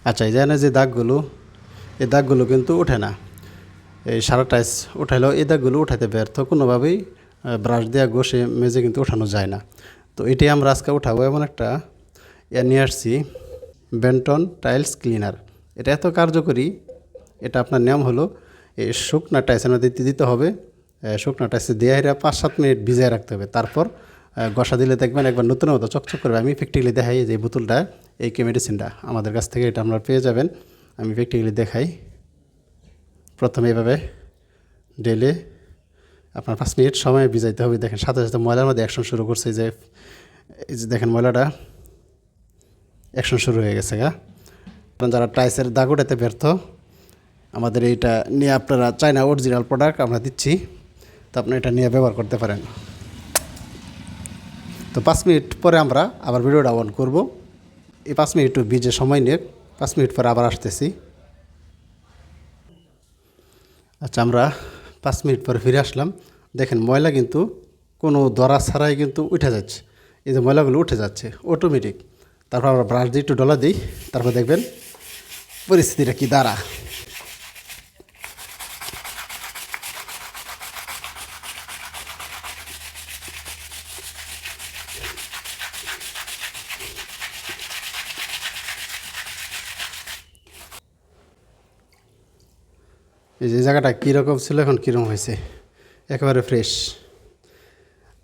আচ্ছা, এই যে দাগগুলো, এই দাগগুলো কিন্তু ওঠে না। এই সারা টাইস উঠাইলেও এই দাগগুলো উঠাইতে ব্যর্থ, কোনোভাবেই ব্রাশ দিয়ে ঘষে মেজে কিন্তু ওঠানো যায় না। তো এটাই আমরা আজকে উঠাবো। এমন একটা নিয়ে আসছি, বেন্টন টাইলস ক্লিনার। এটা এত কার্যকরী, এটা আপনার নিয়ম হলো এই শুকনা টাইসের মধ্যে দিতে হবে। শুকনা টাইসে দিয়ে 5-7 মিনিট ভিজিয়ে রাখতে হবে। তারপর ঘষা দিলে দেখবেন একবার নতুন মতো চকচক করবে। আমি প্র্যাকটিক্যালি দেখাই যে বোতলটা, এই মেডিসিনটা আমাদের কাছ থেকে এটা আপনারা পেয়ে যাবেন। আমি প্র্যাকটিক্যালি দেখাই। প্রথমে এভাবে ঢেলে আপনার 5 মিনিট সময় ভিজাইতে হবে। দেখেন সাথে সাথে ময়লার মধ্যে অ্যাকশন শুরু করছে। এই যে দেখেন ময়লাটা অ্যাকশন শুরু হয়ে গেছে। যারা টাইসের দাগ ওঠাতে ব্যর্থ, আমাদের এইটা নিয়ে আপনারা চায়না অরিজিনাল প্রোডাক্ট আমরা দিচ্ছি, তো আপনি এটা নিয়ে ব্যবহার করতে পারেন। তো 5 মিনিট পরে আমরা আবার ভিডিওটা অন করব। এই 5 মিনিট ভিজে সময় নিয়ে 5 মিনিট পরে আবার আসতেছি। আচ্ছা, আমরা 5 মিনিট পরে ফিরে আসলাম। দেখেন ময়লা কিন্তু কোনো ধরা ছাড়াই কিন্তু উঠে যাচ্ছে। এই যে ময়লাগুলো উঠে যাচ্ছে অটোমেটিক। তারপর আমরা ব্রাশ দিয়ে একটু ডলা দিই, তারপর দেখবেন পরিস্থিতিটা কি দাঁড়া। এই যে জায়গাটা কীরকম ছিল এখন কীরকম হয়েছে, একেবারে ফ্রেশ।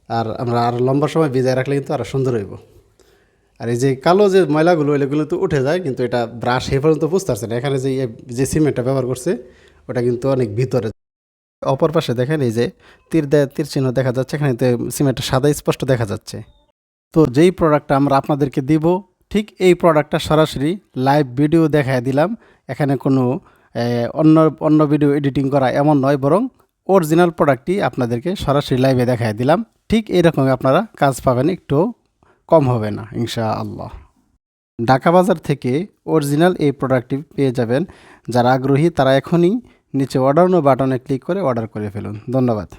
আর আমরা আর লম্বা সময় ভিজায় রাখলে কিন্তু আরও সুন্দর হইব। আর এই যে কালো যে ময়লাগুলো এগুলো তো উঠে যায়, কিন্তু এটা ব্রাশ এ পর্যন্ত বুঝতে পারছে না। এখানে যে সিমেন্টটা ব্যবহার করছে ওটা কিন্তু অনেক ভিতরে। অপর পাশে দেখেন এই যে তীর চিহ্ন দেখা যাচ্ছে, এখানে সিমেন্টটা সাদা স্পষ্ট দেখা যাচ্ছে। তো যেই প্রোডাক্টটা আমরা আপনাদেরকে দিব, ঠিক এই প্রোডাক্টটা সরাসরি লাইভ ভিডিও দেখায় দিলাম। এখানে কোনো অন্য অন্য ভিডিও এডিটিং করা এমন নয়, বরং অরিজিনাল প্রোডাক্টটি আপনাদেরকে সরাসরি লাইভে দেখায় দিলাম। ঠিক এইরকমই আপনারা কাজ পাবেন, একটু কম হবে না ইনশাআল্লাহ। ঢাকা বাজার থেকে অরিজিনাল এই প্রোডাক্টটি পেয়ে যাবেন। যারা আগ্রহী তারা এখনই নিচে অর্ডার নো বাটনে ক্লিক করে অর্ডার করে ফেলুন। ধন্যবাদ।